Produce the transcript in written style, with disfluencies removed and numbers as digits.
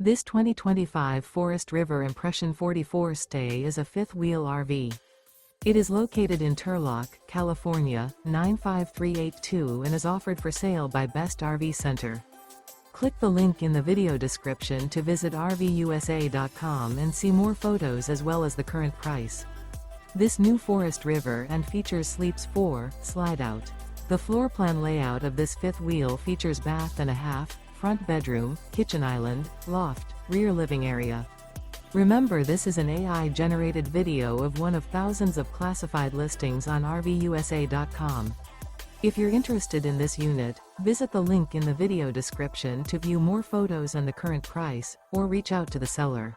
This 2025 Forest River Impression 44 Stay is a fifth-wheel RV. It is located in Turlock, California, 95382 and is offered for sale by Best RV Center. Click the link in the video description to visit RVUSA.com and see more photos as well as the current price. This new Forest River and features Sleeps 4, Slideout. The floor plan layout of this fifth wheel features bath and a half, front bedroom, kitchen island, loft, rear living area. Remember, this is an AI-generated video of one of thousands of classified listings on RVUSA.com. If you're interested in this unit, visit the link in the video description to view more photos and the current price, or reach out to the seller.